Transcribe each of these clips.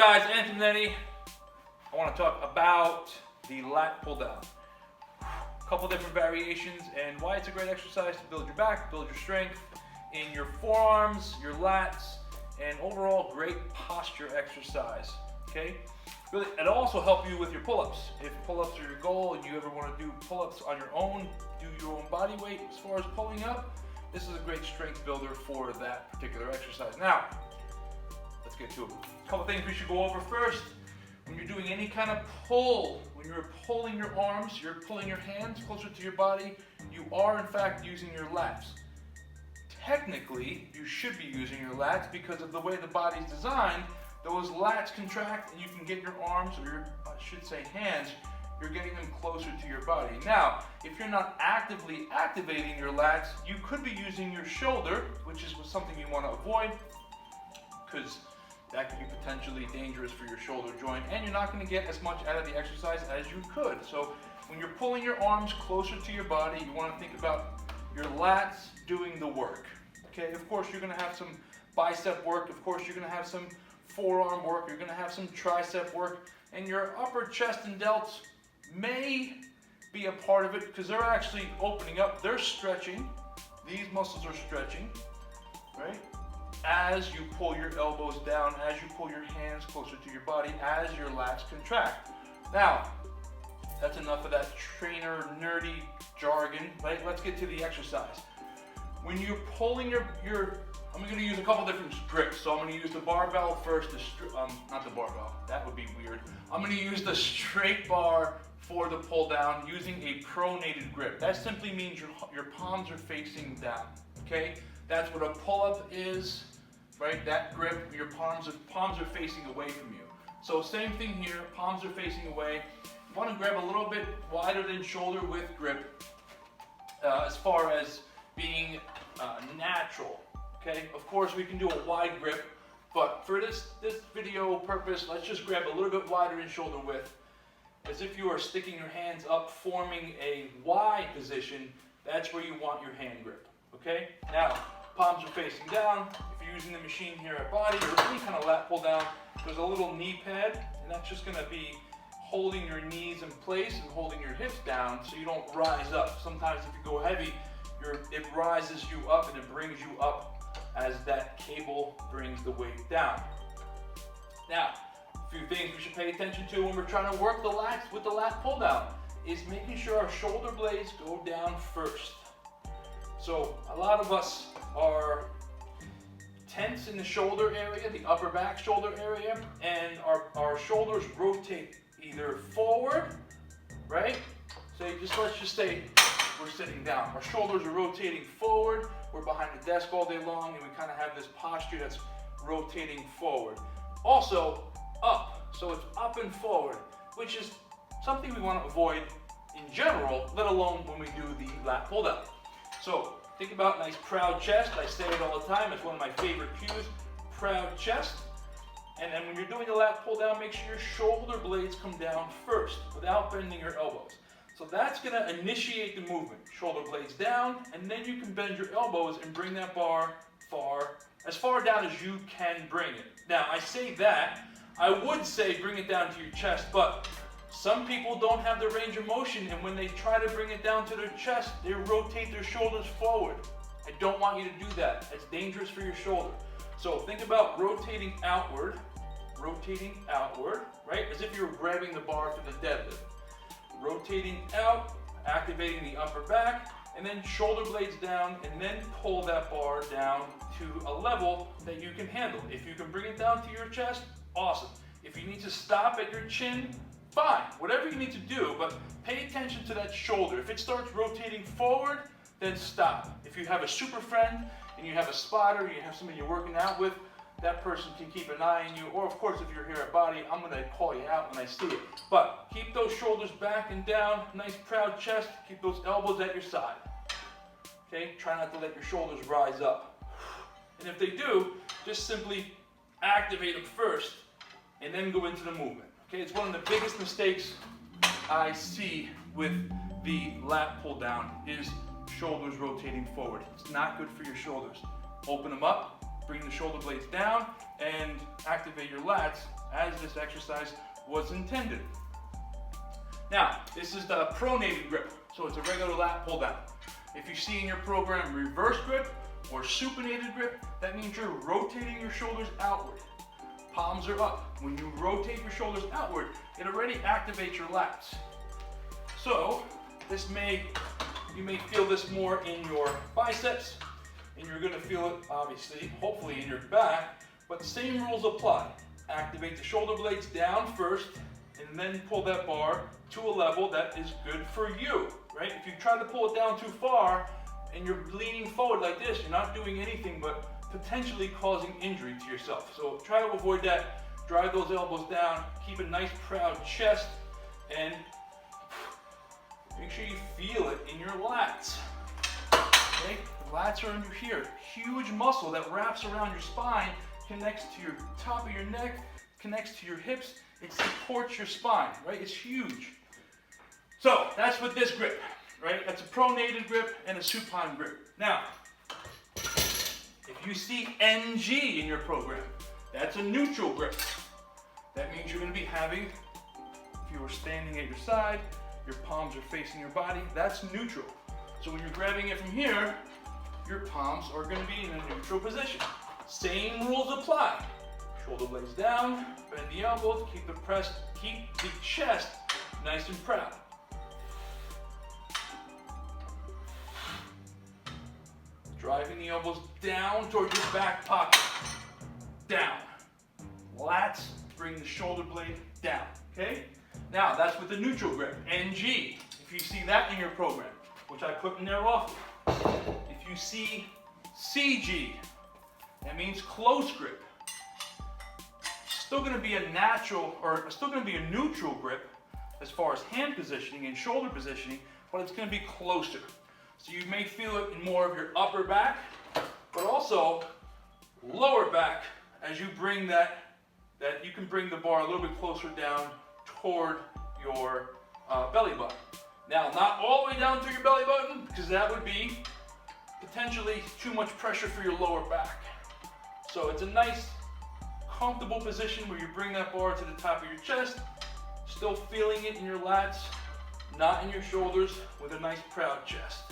guys? Anthony Monetti. I want to talk about the lat pull down. A couple different variations and why it's a great exercise to build your back, build your strength in your forearms, your lats, and overall great posture exercise. Okay? Really, it'll also help you with your pull-ups. If pull-ups are your goal and you ever want to do pull-ups on your own, do your own body weight as far as pulling up, this is a great strength builder for that particular exercise. Now, let's get to it. A couple things we should go over first. When you're doing any kind of pull, when you're pulling your arms, you're pulling your hands closer to your body, you are in fact using your lats. Technically, you should be using your lats because of the way the body's designed. Those lats contract and you can get your arms, or your, I should say hands, you're getting them closer to your body. Now, if you're not actively activating your lats, you could be using your shoulder, which is something you want to avoid because that could be potentially dangerous for your shoulder joint, and you're not going to get as much out of the exercise as you could. So when you're pulling your arms closer to your body, you want to think about your lats doing the work. Okay, of course you're going to have some bicep work, of course you're going to have some forearm work, you're going to have some tricep work, and your upper chest and delts may be a part of it because they're actually opening up, they're stretching. These muscles are stretching, right? As you pull your elbows down, as you pull your hands closer to your body, as your lats contract. Now, that's enough of that trainer nerdy jargon, right? Let's get to the exercise. When you're pulling your I'm going to use a couple different grips. So I'm going to use the barbell first, not the barbell, that would be weird. I'm going to use the straight bar for the pull down using a pronated grip. That simply means your palms are facing down, okay? That's what a pull-up is, right? That grip, your palms are facing away from you. So same thing here, palms are facing away. You want to grab a little bit wider than shoulder width grip as far as being natural, okay? Of course, we can do a wide grip, but for this video purpose, let's just grab a little bit wider than shoulder width, as if you are sticking your hands up, forming a Y position. That's where you want your hand grip, okay? Now, palms are facing down. If you're using the machine here at Body or any kind of lat pull down, there's a little knee pad, and that's just going to be holding your knees in place and holding your hips down so you don't rise up. Sometimes if you go heavy, it rises you up and it brings you up as that cable brings the weight down. Now, a few things we should pay attention to when we're trying to work the lats with the lat pull down is making sure our shoulder blades go down first. So a lot of us are tense in the shoulder area, the upper back shoulder area, and our shoulders rotate either forward, right? So let's just say we're sitting down. Our shoulders are rotating forward. We're behind the desk all day long, and we kind of have this posture that's rotating forward. Also, up. So it's up and forward, which is something we want to avoid in general, let alone when we do the lat pull down. So think about nice proud chest. I say it all the time. It's one of my favorite cues. Proud chest. And then when you're doing the lat pull down, make sure your shoulder blades come down first without bending your elbows. So that's going to initiate the movement. Shoulder blades down, and then you can bend your elbows and bring that bar as far down as you can bring it. Now, I say that. I would say bring it down to your chest, but some people don't have the range of motion, and when they try to bring it down to their chest, they rotate their shoulders forward. I don't want you to do that. That's dangerous for your shoulder. So think about rotating outward, right? As if you were grabbing the bar for the deadlift. Rotating out, activating the upper back, and then shoulder blades down, and then pull that bar down to a level that you can handle. If you can bring it down to your chest, awesome. If you need to stop at your chin, fine. Whatever you need to do, but pay attention to that shoulder. If it starts rotating forward, then stop. If you have a super friend and you have a spotter, you have somebody you're working out with, that person can keep an eye on you. Or of course, if you're here at Body, I'm going to call you out when I see it. But keep those shoulders back and down, nice proud chest, keep those elbows at your side. Okay, try not to let your shoulders rise up. And if they do, just simply activate them first and then go into the movement. Okay, it's one of the biggest mistakes I see with the lat pull down is shoulders rotating forward. It's not good for your shoulders. Open them up, bring the shoulder blades down and activate your lats as this exercise was intended. Now, this is the pronated grip, so it's a regular lat pull down. If you see in your program reverse grip or supinated grip, that means you're rotating your shoulders outward. Palms are up. When you rotate your shoulders outward, it already activates your lats. So, you may feel this more in your biceps, and you're going to feel it, obviously, hopefully in your back, but the same rules apply. Activate the shoulder blades down first, and then pull that bar to a level that is good for you, right? If you try to pull it down too far, and you're leaning forward like this, you're not doing anything but potentially causing injury to yourself. So try to avoid that. Drive those elbows down, keep a nice proud chest, and make sure you feel it in your lats. Okay? The lats are under here. Huge muscle that wraps around your spine, connects to your top of your neck, connects to your hips. It supports your spine, right? It's huge. So that's with this grip, right? That's a pronated grip and a supine grip. Now, if you see NG in your program, that's a neutral grip. That means you're going to be having, if you were standing at your side, your palms are facing your body, that's neutral. So when you're grabbing it from here, your palms are going to be in a neutral position. Same rules apply. Shoulder blades down, bend the elbows, keep the chest nice and proud. Driving the elbows down towards your back pocket. Down. Lats, bring the shoulder blade down, okay? Now, that's with the neutral grip, NG. If you see that in your program, which I put in there often. If you see CG, that means close grip. Still gonna be a natural, or still gonna be a neutral grip as far as hand positioning and shoulder positioning, but it's gonna be closer. So you may feel it in more of your upper back, but also lower back as you bring that you can bring the bar a little bit closer down toward your belly button. Now, not all the way down to your belly button, because that would be potentially too much pressure for your lower back. So it's a nice, comfortable position where you bring that bar to the top of your chest, still feeling it in your lats, not in your shoulders, with a nice proud chest.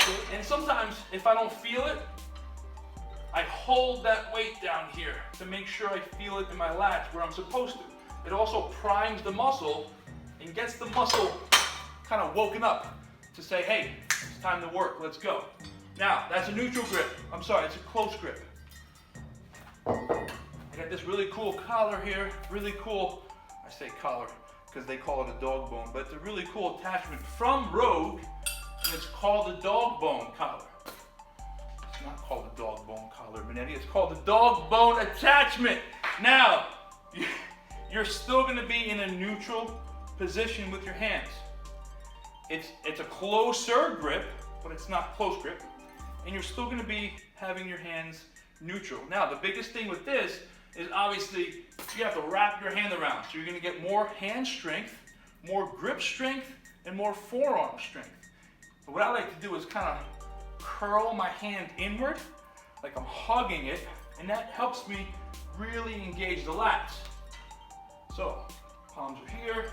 Okay? And sometimes, if I don't feel it, I hold that weight down here to make sure I feel it in my lats where I'm supposed to. It also primes the muscle and gets the muscle kind of woken up to say, hey, it's time to work, let's go. Now, that's a neutral grip. I'm sorry, it's a close grip. I got this really cool collar here, really cool, I say collar because they call it a dog bone, but it's a really cool attachment from Rogue, and it's called a dog bone collar. It's not called a dog bone collar, Monetti, it's called a dog bone attachment. Now, you're still gonna be in a neutral position with your hands. It's a closer grip, but it's not close grip, and you're still gonna be having your hands neutral. Now, the biggest thing with this is obviously you have to wrap your hand around. So you're gonna get more hand strength, more grip strength, and more forearm strength. But what I like to do is kind of curl my hand inward, like I'm hugging it, and that helps me really engage the lats. So, palms are here.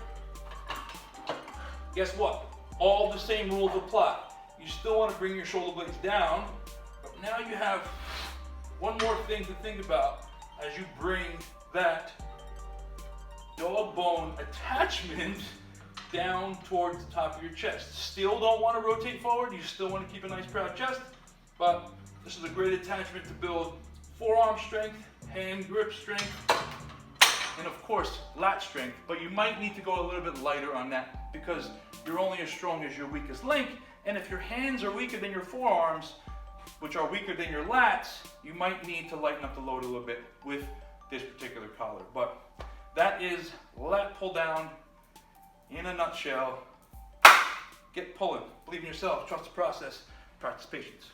Guess what? All the same rules apply. You still want to bring your shoulder blades down, but now you have one more thing to think about as you bring that dog bone attachment down towards the top of your chest. Still don't want to rotate forward. You still want to keep a nice proud chest, but this is a great attachment to build forearm strength, hand grip strength, and of course, lat strength. But you might need to go a little bit lighter on that because you're only as strong as your weakest link. And if your hands are weaker than your forearms, which are weaker than your lats, you might need to lighten up the load a little bit with this particular collar. But that is lat pull down in a nutshell. Get pulling, believe in yourself, trust the process, practice patience.